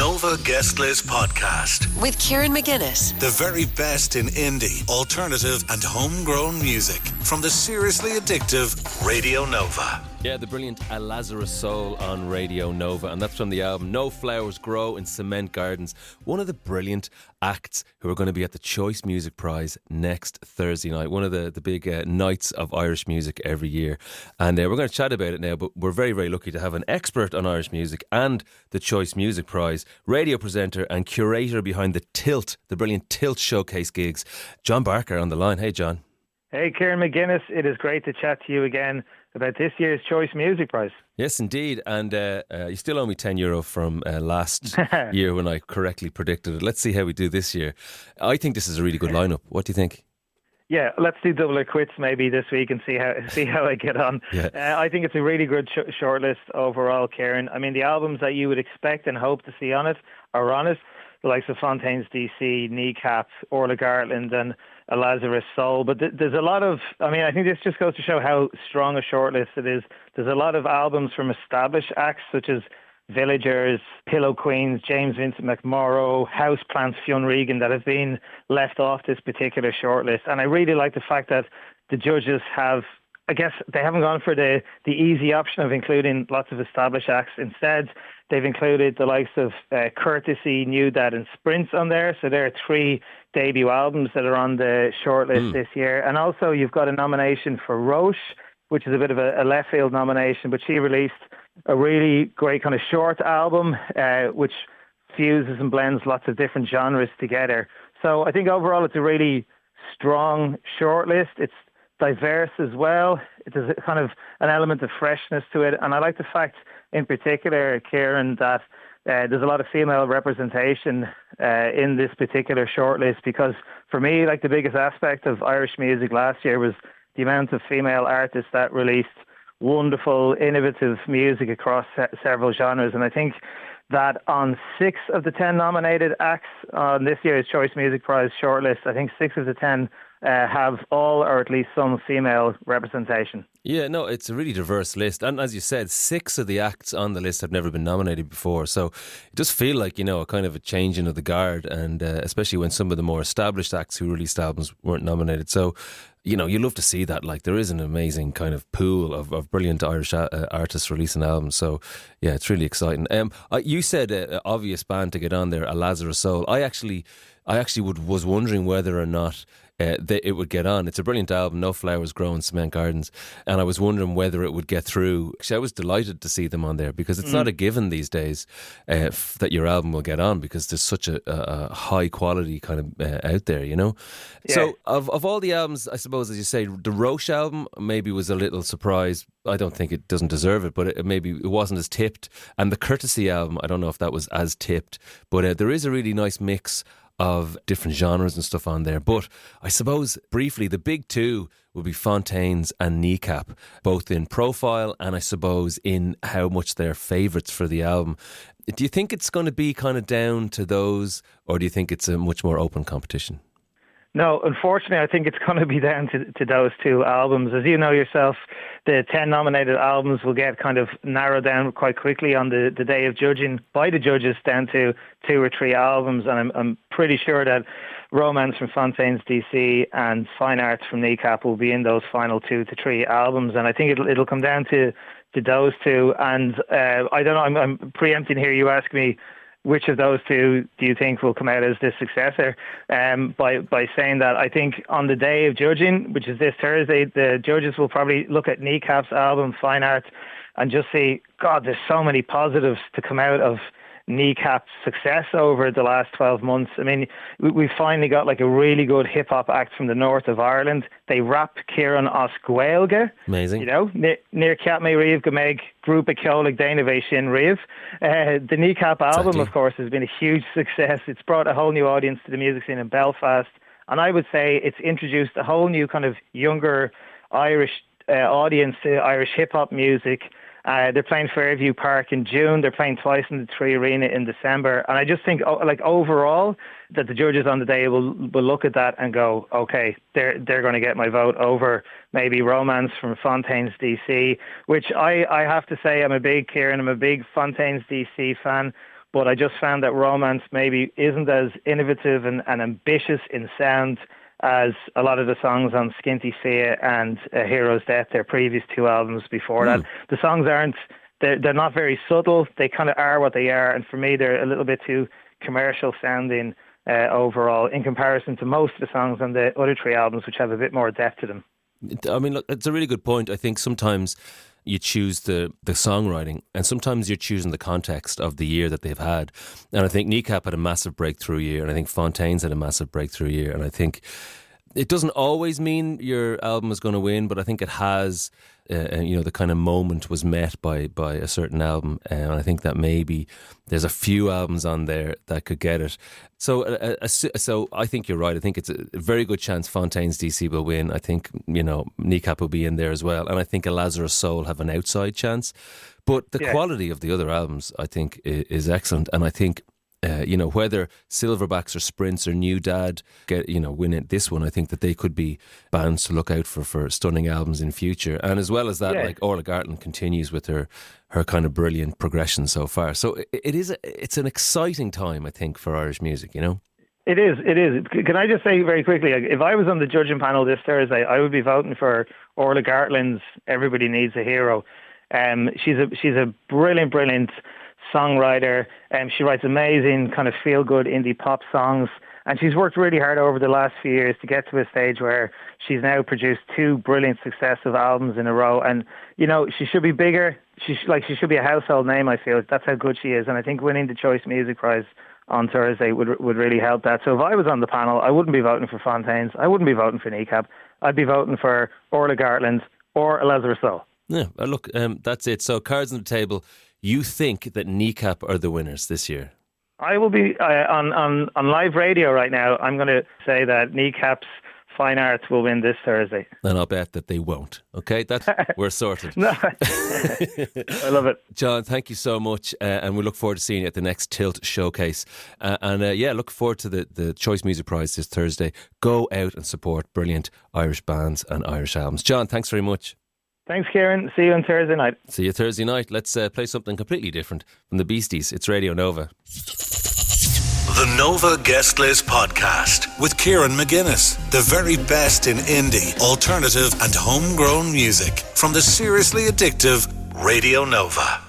Nova Guest List Podcast with Kieran McGuinness. The very best in indie, alternative and homegrown music from the seriously addictive Radio Nova. Yeah, the brilliant A Lazarus Soul on Radio Nova, and that's from the album No Flowers Grow in Cement Gardens. One of the brilliant acts who are going to be at the Choice Music Prize next Thursday night, one of the big nights of Irish music every year. And we're going to chat about it now, but we're very, very lucky to have an expert on Irish music and the Choice Music Prize, radio presenter and curator behind the Tilt, the brilliant Tilt Showcase gigs, John Barker on the line. Hey, John. Hey, Kieran McGuinness. It is great to chat to you again about this year's Choice Music Prize. Yes, indeed. And you still owe me €10 from last year when I correctly predicted it. Let's see how we do this year. I think this is a really good lineup. What do you think? Yeah, let's do double or quits maybe this week and see how I get on. Yeah. I think it's a really good shortlist overall, Kieran. I mean, the albums that you would expect and hope to see on it are on it. The likes of Fontaines DC, Kneecap, Orla Gartland and A Lazarus Soul. But there's a lot of, I think this just goes to show how strong a shortlist it is. There's a lot of albums from established acts such as Villagers, Pillow Queens, James Vincent McMorrow, Houseplants, Fionn Regan that have been left off this particular shortlist. And I really like the fact that the judges have, I guess they haven't gone for the easy option of including lots of established acts. Instead, they've included the likes of Courtesy, New Dad and Sprints on there. So there are 3 debut albums that are on the shortlist this year. And also you've got a nomination for Roche, which is a bit of a left field nomination, but she released a really great kind of short album, which fuses and blends lots of different genres together. So I think overall it's a really strong shortlist. It's diverse as well. There's a kind of an element of freshness to it. And I like the fact in particular, Kieran, that there's a lot of female representation in this particular shortlist, because for me, like, the biggest aspect of Irish music last year was the amount of female artists that released wonderful, innovative music across several genres. And I think that on 6 of the 10 nominated acts on this year's Choice Music Prize shortlist, I think 6 of the 10 have all or at least some female representation. Yeah, no, it's a really diverse list. And as you said, 6 of the acts on the list have never been nominated before. So it does feel like, a kind of a changing of the guard, and especially when some of the more established acts who released albums weren't nominated. So, you love to see that. Like, there is an amazing kind of pool of brilliant Irish artists releasing albums. So, yeah, it's really exciting. You said obvious band to get on there, A Lazarus Soul. I actually was wondering whether or not it would get on. It's a brilliant album, No Flowers Grow in Cement Gardens, and I was wondering whether it would get through. Actually, I was delighted to see them on there, because it's not a given these days that your album will get on, because there's such a high quality kind of out there, Yeah. So of all the albums, I suppose, as you say, the Roche album maybe was a little surprise. I don't think it doesn't deserve it, but maybe it wasn't as tipped. And the Courtesy album, I don't know if that was as tipped, but there is a really nice mix of different genres and stuff on there. But I suppose, briefly, the big 2 would be Fontaines and Kneecap, both in profile and I suppose in how much they're favourites for the album. Do you think it's going to be kind of down to those, or do you think it's a much more open competition? No, unfortunately, I think it's going to be down to those 2 albums. As you know yourself, the 10 nominated albums will get kind of narrowed down quite quickly on the day of judging by the judges down to 2 or 3 albums. And I'm pretty sure that Romance from Fontaines DC and Fine Arts from Kneecap will be in those final 2 to 3 albums. And I think it'll come down to those 2. And I don't know, I'm preempting here. You ask me, which of those 2 do you think will come out as the successor? By saying that, I think on the day of judging, which is this Thursday, the judges will probably look at Kneecap's album, Fine Art, and just say, God, there's so many positives to come out of Kneecap's success over the last 12 months. I mean, we finally got like a really good hip-hop act from the north of Ireland. They rap Kieran os Gaeilge. Amazing. Near Ceap mé riamh go mbeidh grúpa ceollaigh déanamh sin riamh. The Kneecap album, of course, has been a huge success. It's brought a whole new audience to the music scene in Belfast. And I would say it's introduced a whole new kind of younger Irish audience to Irish hip-hop music. They're playing Fairview Park in June. They're playing twice in the Tree Arena in December. And I just think, overall, that the judges on the day will look at that and go, okay, they're going to get my vote over maybe Romance from Fontaines DC, which I have to say I'm a big Fontaines DC fan. but I just found that Romance maybe isn't as innovative and ambitious in sound as a lot of the songs on Skinty Fia and A Hero's Death, their previous two albums before that. The songs they're not very subtle. They kind of are what they are, and for me they're a little bit too commercial sounding overall in comparison to most of the songs on the other three albums, which have a bit more depth to them. I mean, look, it's a really good point. I think sometimes you choose the songwriting, and sometimes you're choosing the context of the year that they've had. And I think Kneecap had a massive breakthrough year, and I think Fontaines had a massive breakthrough year. And I think it doesn't always mean your album is going to win, but I think it has. The kind of moment was met by a certain album, and I think that maybe there's a few albums on there that could get it. So I think you're right. I think it's a very good chance Fontaines DC will win. I think Kneecap will be in there as well, and I think A Lazarus Soul have an outside chance. But the quality of the other albums, I think, is excellent, and I think. Whether Silverbacks or Sprints or New Dad win it this one, I think that they could be bands to look out for stunning albums in future. And as well as that, like Orla Gartland continues with her kind of brilliant progression so far. So it's an exciting time, I think, for Irish music, It is. Can I just say very quickly, if I was on the judging panel this Thursday, I would be voting for Orla Gartland's Everybody Needs a Hero. She's a brilliant songwriter, and she writes amazing kind of feel-good indie pop songs, and she's worked really hard over the last few years to get to a stage where she's now produced two brilliant successive albums in a row, and she should be bigger. She should be a household name, I feel. That's how good she is, and I think winning the Choice Music Prize on Thursday would really help that. So if I was on the panel, I wouldn't be voting for Fontaines, I wouldn't be voting for Kneecap, I'd be voting for Orla Gartland or A Lazarus Soul. Yeah, look, that's it. So cards on the table. You think that Kneecap are the winners this year? I will be on live radio right now. I'm going to say that Kneecap's Fine Arts will win this Thursday. And I'll bet that they won't. Okay, we're sorted. No. I love it. John, thank you so much, and we look forward to seeing you at the next Tilt showcase. Look forward to the Choice Music Prize this Thursday. Go out and support brilliant Irish bands and Irish albums. John, thanks very much. Thanks, Kieran. See you on Thursday night. See you Thursday night. Let's play something completely different from the Beasties. It's Radio Nova. The Nova Guest List Podcast with Kieran McGuinness. The very best in indie, alternative and homegrown music from the seriously addictive Radio Nova.